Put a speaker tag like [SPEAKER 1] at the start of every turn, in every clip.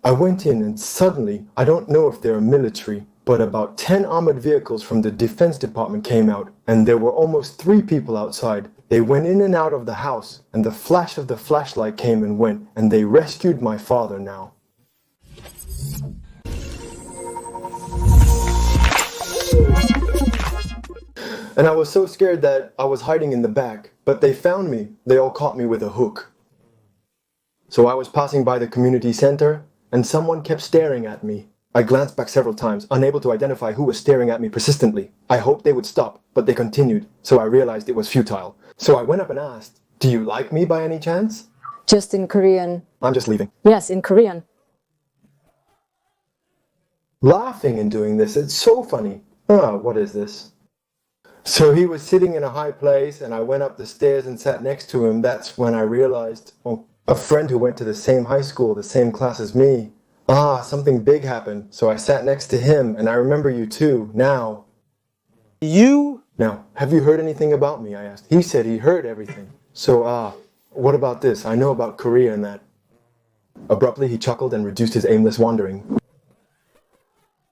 [SPEAKER 1] I went in and suddenly, I don't know if they're military, but about 10 armored vehicles from the defense department came out, and there were almost 3 people outside. They went in and out of the house, and the flash of the flashlight came and went, and they rescued my father now. And I was so scared that I was hiding in the back, but they found me. They all caught me with a hook. So I was passing by the community center, and someone kept staring at me. I glanced back several times, unable to identify who was staring at me persistently. I hoped they would stop, but they continued, so I realized it was futile. So I went up and asked, "Do you like me by any chance?"
[SPEAKER 2] Just in Korean.
[SPEAKER 1] I'm just leaving.
[SPEAKER 2] Yes, in Korean.
[SPEAKER 1] Laughing and doing this, it's so funny. What is this? So he was sitting in a high place, and I went up the stairs and sat next to him. That's when I realized, a friend who went to the same high school, the same class as me. Something big happened. So I sat next to him, and I remember you too, now.
[SPEAKER 3] You?
[SPEAKER 1] Now, have you heard anything about me? I asked. He said he heard everything. So, what about this? I know about Korea and that. Abruptly, he chuckled and reduced his aimless wandering.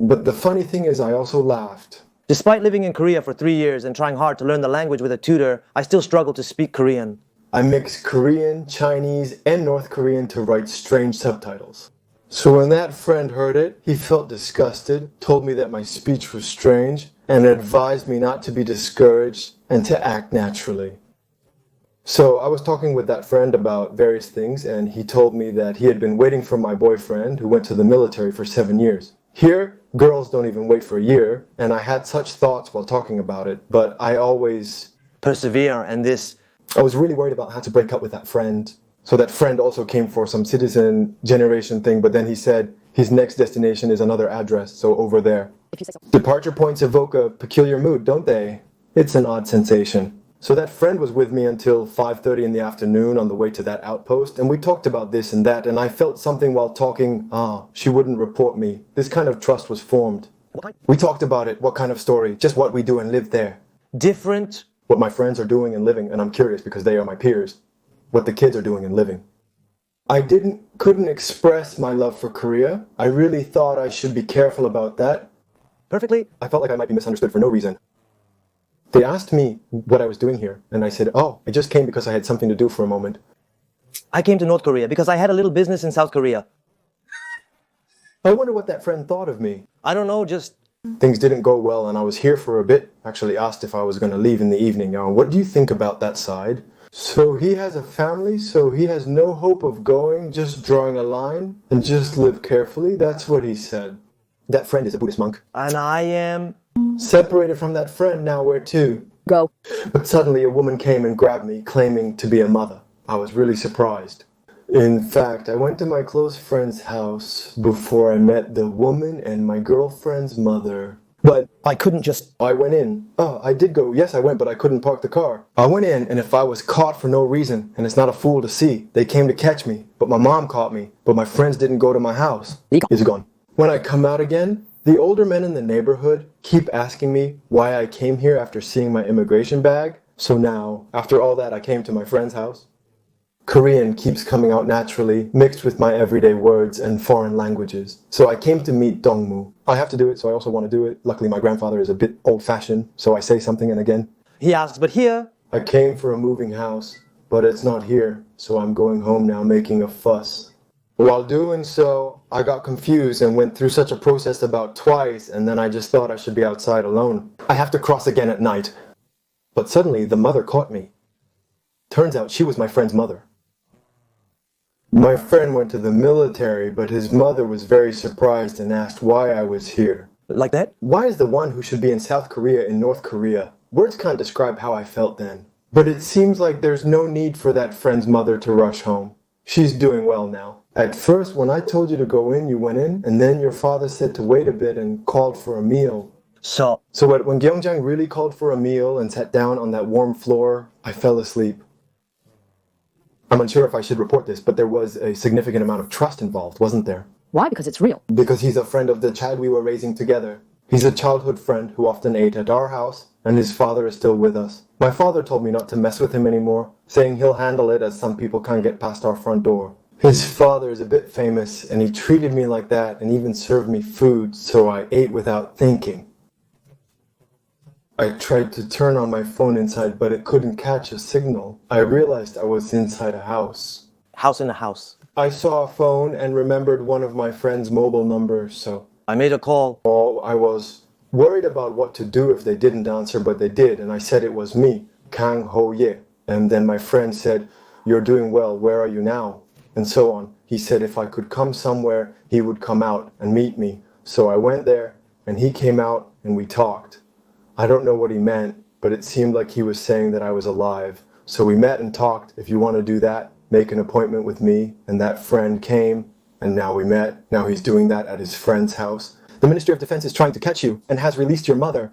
[SPEAKER 1] But the funny thing is, I also laughed.
[SPEAKER 3] Despite living in Korea for 3 years and trying hard to learn the language with a tutor, I still struggle to speak Korean.
[SPEAKER 1] I mix Korean, Chinese, and North Korean to write strange subtitles. So when that friend heard it, he felt disgusted, told me that my speech was strange, and advised me not to be discouraged and to act naturally. So I was talking with that friend about various things, and he told me that he had been waiting for my boyfriend who went to the military for 7 years. Here, girls don't even wait for a year, and I had such thoughts while talking about it, but I always
[SPEAKER 3] persevere, and
[SPEAKER 1] I was really worried about how to break up with that friend. So that friend also came for some citizen generation thing, but then he said his next destination is another address, so over there. Departure points evoke a peculiar mood, don't they? It's an odd sensation. So that friend was with me until 5:30 in the afternoon on the way to that outpost, and we talked about this and that, and I felt something while talking. She wouldn't report me. This kind of trust was formed. We talked about it, what kind of story, just what we do and live there.
[SPEAKER 3] different.
[SPEAKER 1] What my friends are doing and living, and I'm curious because they are my peers. What the kids are doing and living. I couldn't express my love for Korea. I really thought I should be careful about that.
[SPEAKER 3] Perfectly.
[SPEAKER 1] I felt like I might be misunderstood for no reason. They asked me what I was doing here, and I said, I just came because I had something to do for a moment.
[SPEAKER 3] I came to North Korea because I had a little business in South Korea.
[SPEAKER 1] I wonder what that friend thought of me.
[SPEAKER 3] I don't know, just...
[SPEAKER 1] Things didn't go well, and I was here for a bit. Actually asked if I was going to leave in the evening. What do you think about that side? So he has a family, so he has no hope of going, just drawing a line, and just live carefully. That's what he said. That friend is a Buddhist monk.
[SPEAKER 3] And I am...
[SPEAKER 1] Separated from that friend, now where to?
[SPEAKER 2] Go.
[SPEAKER 1] But suddenly a woman came and grabbed me, claiming to be a mother. I was really surprised. In fact, I went to my close friend's house before I met the woman and my girlfriend's mother.
[SPEAKER 3] But I couldn't just...
[SPEAKER 1] I went in. I did go. Yes, I went, but I couldn't park the car. I went in, and if I was caught for no reason, and it's not a fool to see, they came to catch me. But my mom caught me. But my friends didn't go to my house. He's gone. When I come out again, the older men in the neighborhood keep asking me why I came here after seeing my immigration bag. So now, after all that, I came to my friend's house. Korean keeps coming out naturally, mixed with my everyday words and foreign languages. So I came to meet Dongmu. I have to do it, so I also want to do it. Luckily, my grandfather is a bit old-fashioned, so I say something and again.
[SPEAKER 3] He asks, but here...
[SPEAKER 1] I came for a moving house, but it's not here, so I'm going home now making a fuss. While doing so, I got confused and went through such a process about twice, and then I just thought I should be outside alone. I have to cross again at night. But suddenly, the mother caught me. Turns out she was my friend's mother. My friend went to the military, but his mother was very surprised and asked why I was here.
[SPEAKER 3] Like that?
[SPEAKER 1] Why is the one who should be in South Korea in North Korea? Words can't describe how I felt then. But it seems like there's no need for that friend's mother to rush home. She's doing well now. At first, when I told you to go in, you went in, and then your father said to wait a bit and called for a meal.
[SPEAKER 3] So
[SPEAKER 1] when Gyeongjang really called for a meal and sat down on that warm floor, I fell asleep. I'm unsure if I should report this, but there was a significant amount of trust involved, wasn't there?
[SPEAKER 2] Why? Because it's real.
[SPEAKER 1] Because he's a friend of the child we were raising together. He's a childhood friend who often ate at our house, and his father is still with us. My father told me not to mess with him anymore, saying he'll handle it as some people can't get past our front door. His father is a bit famous, and he treated me like that and even served me food, so I ate without thinking. I tried to turn on my phone inside, but it couldn't catch a signal. I realized I was inside a house.
[SPEAKER 3] House in a house.
[SPEAKER 1] I saw a phone and remembered one of my friend's mobile numbers, so
[SPEAKER 3] I made a call.
[SPEAKER 1] I was worried about what to do if they didn't answer, but they did, and I said it was me, Kang Ho Ye. And then my friend said, "You're doing well, where are you now?" And so on. He said if I could come somewhere, he would come out and meet me. So I went there, and he came out, and we talked. I don't know what he meant, but it seemed like he was saying that I was alive. So we met and talked. If you want to do that, make an appointment with me. And that friend came, and now we met. Now he's doing that at his friend's house. The Ministry of Defense is trying to catch you and has released your mother.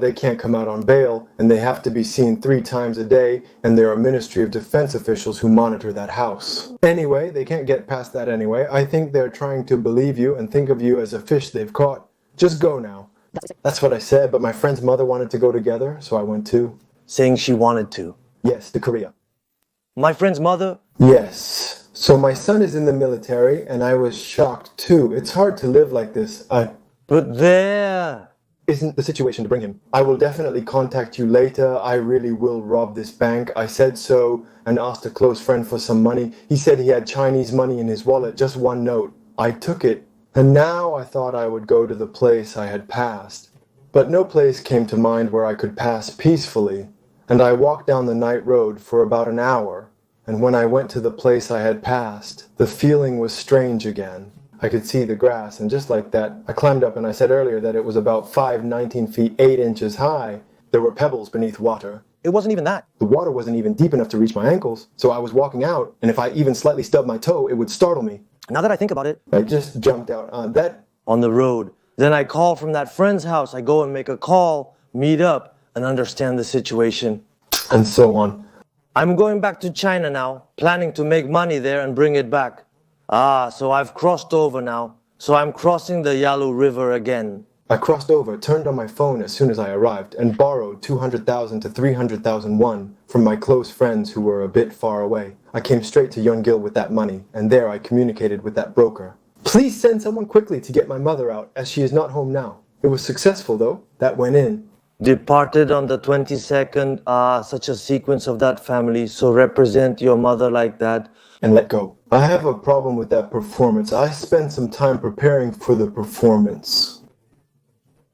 [SPEAKER 1] They can't come out on bail, and they have to be seen 3 times a day, and there are Ministry of Defense officials who monitor that house. Anyway, they can't get past that anyway. I think they're trying to believe you and think of you as a fish they've caught. Just go now. That's what I said, but my friend's mother wanted to go together, so I went too.
[SPEAKER 3] Saying she wanted to.
[SPEAKER 1] Yes, to Korea.
[SPEAKER 3] My friend's mother?
[SPEAKER 1] Yes. So my son is in the military, and I was shocked too. It's hard to live like this.
[SPEAKER 3] But there
[SPEAKER 1] isn't the situation to bring him. I will definitely contact you later. I really will rob this bank. I said so and asked a close friend for some money. He said he had Chinese money in his wallet, just 1 note. I took it. And now I thought I would go to the place I had passed. But no place came to mind where I could pass peacefully, and I walked down the night road for about an hour, and when I went to the place I had passed, the feeling was strange again. I could see the grass, and just like that, I climbed up, and I said earlier that it was about 19 feet 8 inches high. There were pebbles beneath water.
[SPEAKER 3] It wasn't even that.
[SPEAKER 1] The water wasn't even deep enough to reach my ankles, so I was walking out, and if I even slightly stubbed my toe, it would startle me.
[SPEAKER 3] Now that I think about it,
[SPEAKER 1] I just jumped out on that.
[SPEAKER 3] On the road. Then I call from that friend's house. I go and make a call, meet up, and understand the situation.
[SPEAKER 1] And so on.
[SPEAKER 3] I'm going back to China now, planning to make money there and bring it back. So I've crossed over now. So I'm crossing the Yalu River again.
[SPEAKER 1] I crossed over, turned on my phone as soon as I arrived, and borrowed 200,000 to 300,000 won from my close friends who were a bit far away. I came straight to Yeongil with that money, and there I communicated with that broker. Please send someone quickly to get my mother out, as she is not home now. It was successful, though. That went in.
[SPEAKER 3] Departed on the 22nd. Such a sequence of that family. So represent your mother like that.
[SPEAKER 1] And let go. I have a problem with that performance. I spent some time preparing for the performance.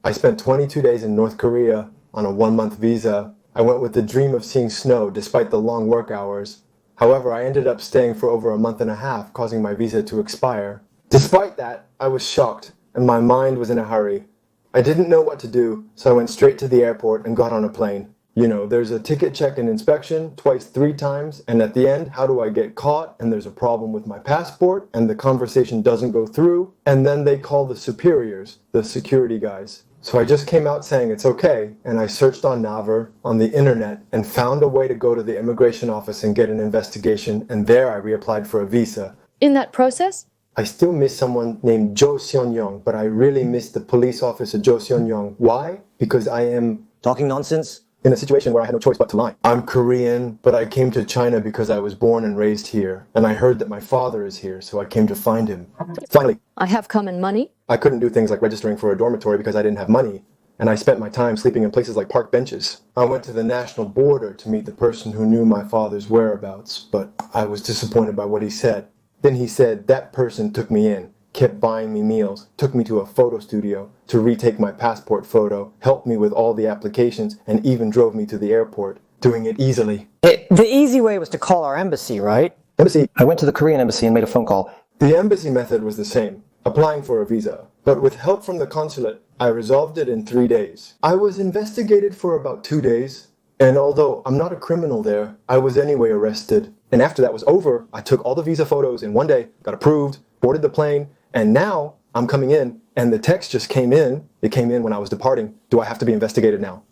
[SPEAKER 1] I spent 22 days in North Korea on a 1-month visa. I went with the dream of seeing snow despite the long work hours. However, I ended up staying for over a month and a half, causing my visa to expire. Despite that, I was shocked, and my mind was in a hurry. I didn't know what to do, so I went straight to the airport and got on a plane. You know, there's a ticket check and inspection twice, 3 times, and at the end, how do I get caught? And there's a problem with my passport, and the conversation doesn't go through, and then they call the superiors, the security guys. So I just came out saying it's okay, and I searched on Naver, on the internet, and found a way to go to the immigration office and get an investigation, and there I reapplied for a visa.
[SPEAKER 2] In that process,
[SPEAKER 1] I still miss someone named Jo Seon-young, but I really miss the police officer Jo Seon-young. Why? Because I am
[SPEAKER 3] talking nonsense?
[SPEAKER 1] In a situation where I had no choice but to lie. I'm Korean, but I came to China because I was born and raised here, and I heard that my father is here, so I came to find him. Finally,
[SPEAKER 2] I have come in money.
[SPEAKER 1] I couldn't do things like registering for a dormitory because I didn't have money, and I spent my time sleeping in places like park benches. I went to the national border to meet the person who knew my father's whereabouts, but I was disappointed by what he said. Then he said that person took me in, kept buying me meals, took me to a photo studio to retake my passport photo, helped me with all the applications, and even drove me to the airport, doing it easily.
[SPEAKER 4] The easy way was to call our embassy, right?
[SPEAKER 1] Embassy.
[SPEAKER 4] I went to the Korean embassy and made a phone call.
[SPEAKER 1] The embassy method was the same, applying for a visa. But with help from the consulate, I resolved it in 3 days. I was investigated for about 2 days, and although I'm not a criminal there, I was anyway arrested. And after that was over, I took all the visa photos in 1 day, got approved, boarded the plane, and now I'm coming in, and the text just came in. It came in when I was departing. Do I have to be investigated now?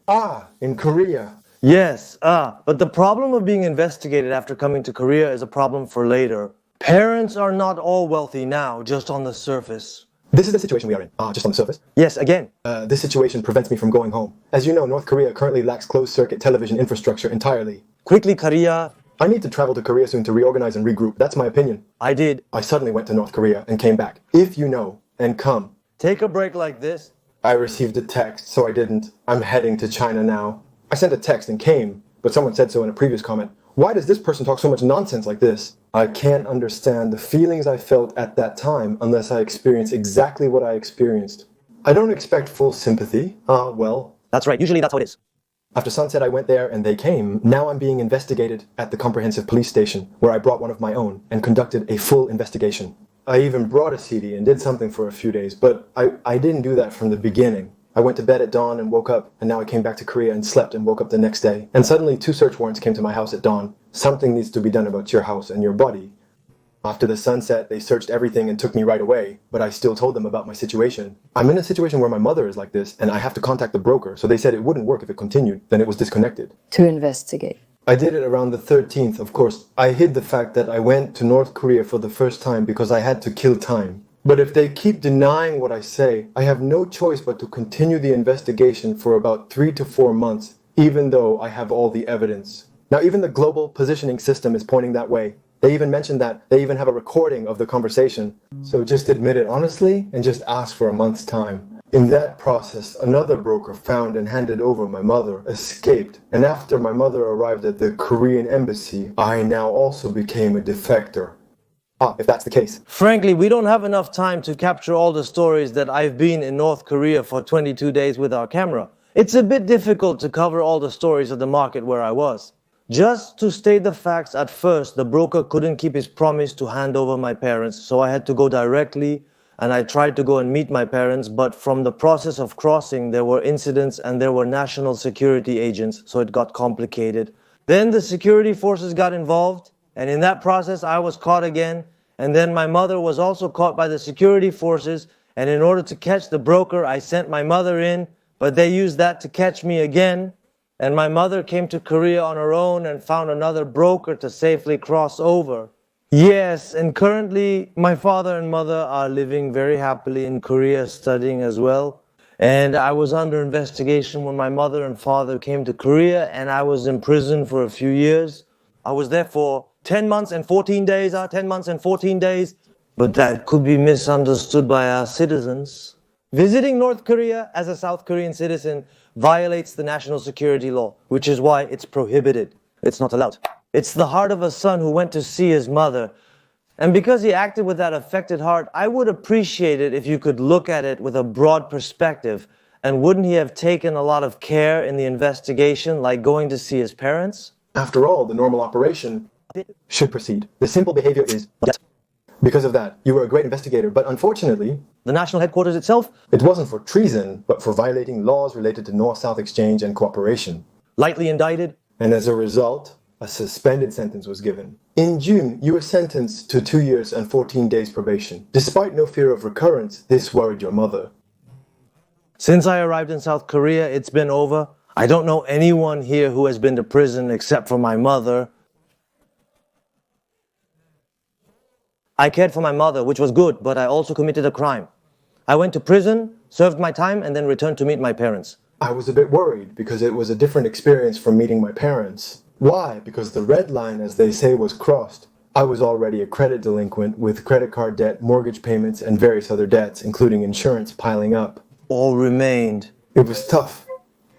[SPEAKER 1] In Korea.
[SPEAKER 3] Yes, but the problem of being investigated after coming to Korea is a problem for later. Parents are not all wealthy now, just on the surface.
[SPEAKER 1] This is the situation we are in, just on the surface.
[SPEAKER 3] Yes, again.
[SPEAKER 1] This situation prevents me from going home. As you know, North Korea currently lacks closed-circuit television infrastructure entirely.
[SPEAKER 3] Quickly, Korea,
[SPEAKER 1] I need to travel to Korea soon to reorganize and regroup. That's my opinion.
[SPEAKER 3] I did.
[SPEAKER 1] I suddenly went to North Korea and came back. If you know, and come.
[SPEAKER 3] Take a break like this.
[SPEAKER 1] I received a text, so I didn't. I'm heading to China now. I sent a text and came, but someone said so in a previous comment. Why does this person talk so much nonsense like this? I can't understand the feelings I felt at that time unless I experience exactly what I experienced. I don't expect full sympathy. Well.
[SPEAKER 3] That's right. Usually that's how it is.
[SPEAKER 1] After sunset, I went there and they came. Now I'm being investigated at the comprehensive police station, where I brought one of my own and conducted a full investigation. I even brought a CD and did something for a few days, but I didn't do that from the beginning. I went to bed at dawn and woke up, and now I came back to Korea and slept and woke up the next day. And suddenly 2 search warrants came to my house at dawn. Something needs to be done about your house and your body. After the sunset, they searched everything and took me right away, but I still told them about my situation. I'm in a situation where my mother is like this, and I have to contact the broker, so they said it wouldn't work if it continued, then it was disconnected.
[SPEAKER 2] To investigate.
[SPEAKER 1] I did it around the 13th, of course. I hid the fact that I went to North Korea for the first time because I had to kill time. But if they keep denying what I say, I have no choice but to continue the investigation for about 3 to 4 months, even though I have all the evidence. Now, even the global positioning system is pointing that way. They even mentioned that. They even have a recording of the conversation. So just admit it honestly and just ask for a month's time. In that process, another broker found and handed over my mother, escaped, and after my mother arrived at the Korean embassy, I now also became a defector. If that's the case.
[SPEAKER 3] Frankly, we don't have enough time to capture all the stories that I've been in North Korea for 22 days with our camera. It's a bit difficult to cover all the stories of the market where I was. Just to state the facts, at first, the broker couldn't keep his promise to hand over my parents, so I had to go directly, and I tried to go and meet my parents, but from the process of crossing, there were incidents and there were national security agents, so it got complicated. Then the security forces got involved, and in that process, I was caught again, and then my mother was also caught by the security forces, and in order to catch the broker, I sent my mother in, but they used that to catch me again. And my mother came to Korea on her own and found another broker to safely cross over. Yes, and currently my father and mother are living very happily in Korea, studying as well. And I was under investigation when my mother and father came to Korea, and I was in prison for a few years. I was there for 10 months and 14 days, 10 months and 14 days. But that could be misunderstood by our citizens. Visiting North Korea as a South Korean citizen violates the national security law, which is why it's prohibited. It's not allowed. It's the heart of a son who went to see his mother. And because he acted with that affected heart, I would appreciate it if you could look at it with a broad perspective. And wouldn't he have taken a lot of care in the investigation, like going to see his parents?
[SPEAKER 1] After all, the normal operation should proceed. The simple behavior is yes. Because of that, you were a great investigator, but unfortunately,
[SPEAKER 3] the national headquarters itself?
[SPEAKER 1] It wasn't for treason, but for violating laws related to North-South exchange and cooperation.
[SPEAKER 3] Lightly indicted?
[SPEAKER 1] And as a result, a suspended sentence was given. In June, you were sentenced to 2 years and 14 days probation. Despite no fear of recurrence, this worried your mother.
[SPEAKER 3] Since I arrived in South Korea, it's been over. I don't know anyone here who has been to prison except for my mother. I cared for my mother, which was good, but I also committed a crime. I went to prison, served my time, and then returned to meet my parents.
[SPEAKER 1] I was a bit worried because it was a different experience from meeting my parents. Why? Because the red line, as they say, was crossed. I was already a credit delinquent with credit card debt, mortgage payments, and various other debts, including insurance, piling up.
[SPEAKER 3] All remained.
[SPEAKER 1] It was tough.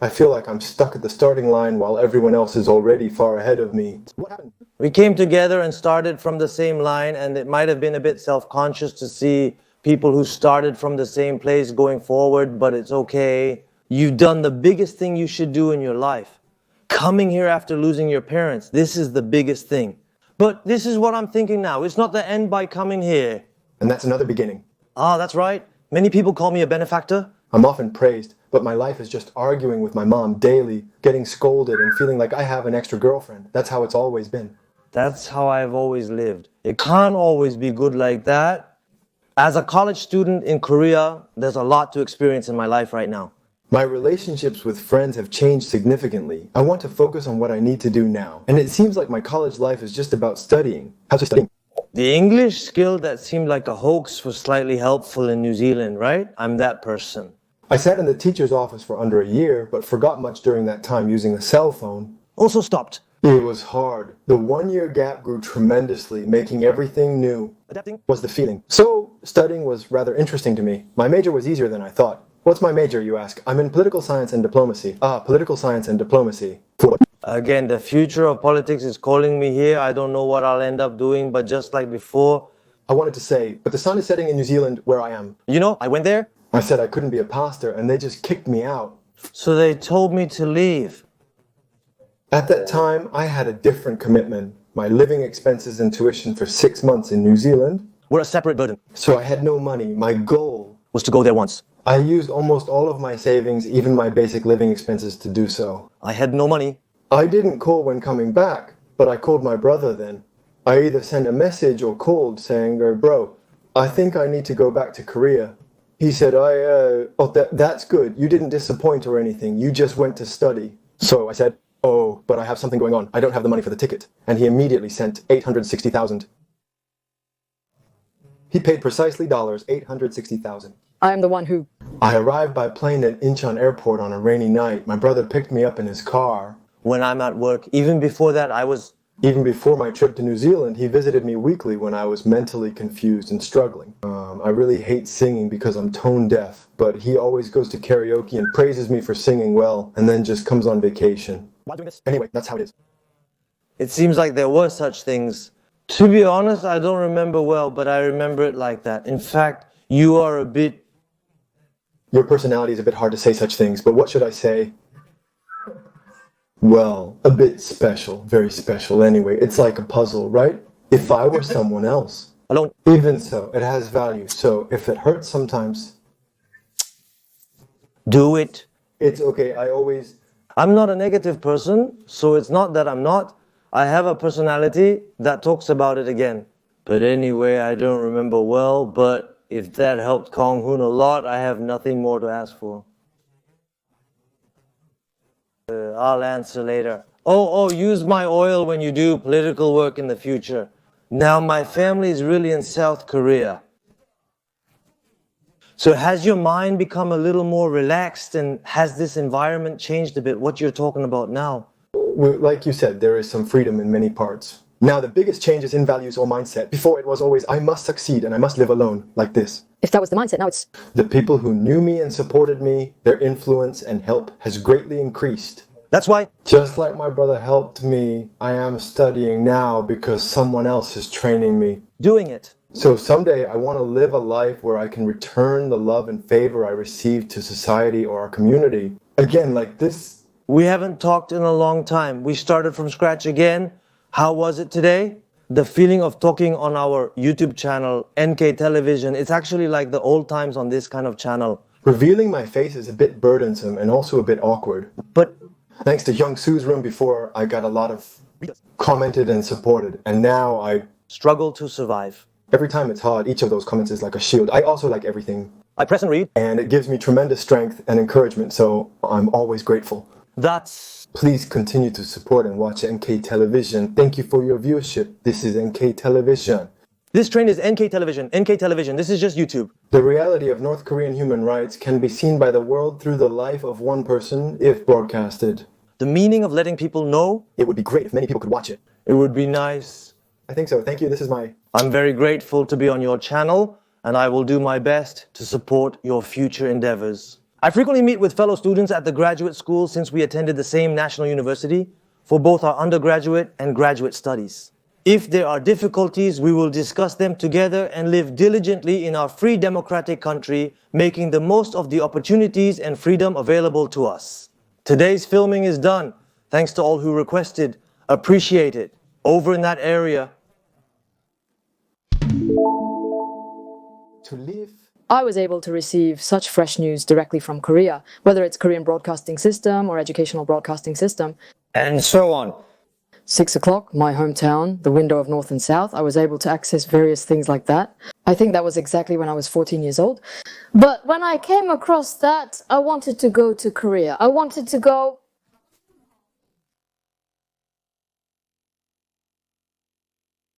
[SPEAKER 1] I feel like I'm stuck at the starting line while everyone else is already far ahead of me. What happened?
[SPEAKER 3] We came together and started from the same line, and it might have been a bit self-conscious to see people who started from the same place going forward, but it's okay. You've done the biggest thing you should do in your life. Coming here after losing your parents, this is the biggest thing. But this is what I'm thinking now. It's not the end by coming here.
[SPEAKER 1] And that's another beginning.
[SPEAKER 3] That's right. Many people call me a benefactor.
[SPEAKER 1] I'm often praised, but my life is just arguing with my mom daily, getting scolded and feeling like I have an extra girlfriend. That's how it's always been.
[SPEAKER 3] That's how I've always lived. It can't always be good like that. As a college student in Korea, there's a lot to experience in my life right now.
[SPEAKER 1] My relationships with friends have changed significantly. I want to focus on what I need to do now. And it seems like my college life is just about studying. How's your studying?
[SPEAKER 3] The English skill that seemed like a hoax was slightly helpful in New Zealand, right? I'm that person.
[SPEAKER 1] I sat in the teacher's office for under a year, but forgot much during that time using a cell phone.
[SPEAKER 3] Also stopped.
[SPEAKER 1] It was hard. The 1-year gap grew tremendously, making everything new.
[SPEAKER 3] Adapting
[SPEAKER 1] Was the feeling. So, studying was rather interesting to me. My major was easier than I thought. What's my major, you ask? I'm in political science and diplomacy. Political science and diplomacy.
[SPEAKER 3] Again, the future of politics is calling me here. I don't know what I'll end up doing, but just like before,
[SPEAKER 1] I wanted to say, but the sun is setting in New Zealand where I am.
[SPEAKER 3] you know, I went there,
[SPEAKER 1] I said I couldn't be a pastor, and they just kicked me out.
[SPEAKER 3] so they told me to leave.
[SPEAKER 1] At that time, I had a different commitment. My living expenses and tuition for 6 months in New Zealand.
[SPEAKER 3] We're a separate burden.
[SPEAKER 1] So I had no money. My goal
[SPEAKER 3] Was to go there once.
[SPEAKER 1] I used almost all of my savings, even my basic living expenses, to do so.
[SPEAKER 3] I had no money.
[SPEAKER 1] I didn't call when coming back, but I called my brother then. I either sent a message or called saying, bro, I think I need to go back to Korea. He said, that's good. You didn't disappoint or anything. You just went to study. So I said, oh, but I have something going on. I don't have the money for the ticket. And he immediately sent 860,000. He paid precisely $860,000.
[SPEAKER 2] I am the one who...
[SPEAKER 1] I arrived by plane at Incheon Airport on a rainy night. My brother picked me up in his car.
[SPEAKER 3] When I'm at work, even before that,
[SPEAKER 1] Even before my trip to New Zealand, he visited me weekly when I was mentally confused and struggling. I really hate singing because I'm tone deaf, but he always goes to karaoke and praises me for singing well, and then just comes on vacation.
[SPEAKER 3] Why doing this?
[SPEAKER 1] Anyway, that's how it is.
[SPEAKER 3] It seems like there were such things. To be honest, I don't remember well, but I remember it like that. In fact, you are a bit...
[SPEAKER 1] Your personality is a bit hard to say such things, but what should I say? Well, a bit special, very special anyway. It's like a puzzle, right? If I were someone else.
[SPEAKER 3] Alone.
[SPEAKER 1] Even so, it has value. So if it hurts sometimes,
[SPEAKER 3] Do it.
[SPEAKER 1] it's okay.
[SPEAKER 3] I'm not a negative person, so it's not that I'm not. I have a personality that talks about it again. But anyway, I don't remember well, but if that helped Kong Hoon a lot, I have nothing more to ask for. I'll answer later. Use my oil when you do political work in the future. Now, my family is really in South Korea. So has your mind become a little more relaxed, and has this environment changed a bit, what you're talking about now?
[SPEAKER 1] Like you said, there is some freedom in many parts. Now, the biggest change is in values or mindset. Before, it was always, I must succeed and I must live alone, like this.
[SPEAKER 2] If that was the mindset, now it's...
[SPEAKER 1] The people who knew me and supported me, their influence and help has greatly increased.
[SPEAKER 3] That's why.
[SPEAKER 1] Just like my brother helped me, I am studying now because someone else is training me.
[SPEAKER 3] Doing it.
[SPEAKER 1] So someday I want to live a life where I can return the love and favor I received to society or our community. Again, like this.
[SPEAKER 3] We haven't talked in a long time. We started from scratch again. How was it today? The feeling of talking on our YouTube channel, NK Television, it's actually like the old times on this kind of channel.
[SPEAKER 1] Revealing my face is a bit burdensome and also a bit awkward.
[SPEAKER 3] But
[SPEAKER 1] thanks to Young Su's room before, I got a lot of commented and supported. And now I
[SPEAKER 3] struggle to survive.
[SPEAKER 1] Every time it's hard, each of those comments is like a shield. I also like everything.
[SPEAKER 3] I press and read.
[SPEAKER 1] And it gives me tremendous strength and encouragement, so I'm always grateful. Please continue to support and watch NK Television. Thank you for your viewership. This is NK Television.
[SPEAKER 3] This train is NK Television. NK Television. This is just YouTube.
[SPEAKER 1] The reality of North Korean human rights can be seen by the world through the life of one person if broadcasted.
[SPEAKER 3] The meaning of letting people know.
[SPEAKER 1] It would be great if many people could watch it.
[SPEAKER 3] It would be nice.
[SPEAKER 1] I think so. Thank you. This is
[SPEAKER 3] I'm very grateful to be on your channel, and I will do my best to support your future endeavors. I frequently meet with fellow students at the graduate school since we attended the same national university for both our undergraduate and graduate studies. If there are difficulties, we will discuss them together and live diligently in our free democratic country, making the most of the opportunities and freedom available to us. Today's filming is done. Thanks to all who requested. Appreciate it. Over in that area.
[SPEAKER 1] To live.
[SPEAKER 2] I was able to receive such fresh news directly from Korea, whether it's Korean broadcasting system or educational broadcasting system.
[SPEAKER 4] And so on.
[SPEAKER 2] 6 o'clock, my hometown, the window of North and South, I was able to access various things like that. I think that was exactly when I was 14 years old. But when I came across that, I wanted to go to Korea. I wanted to go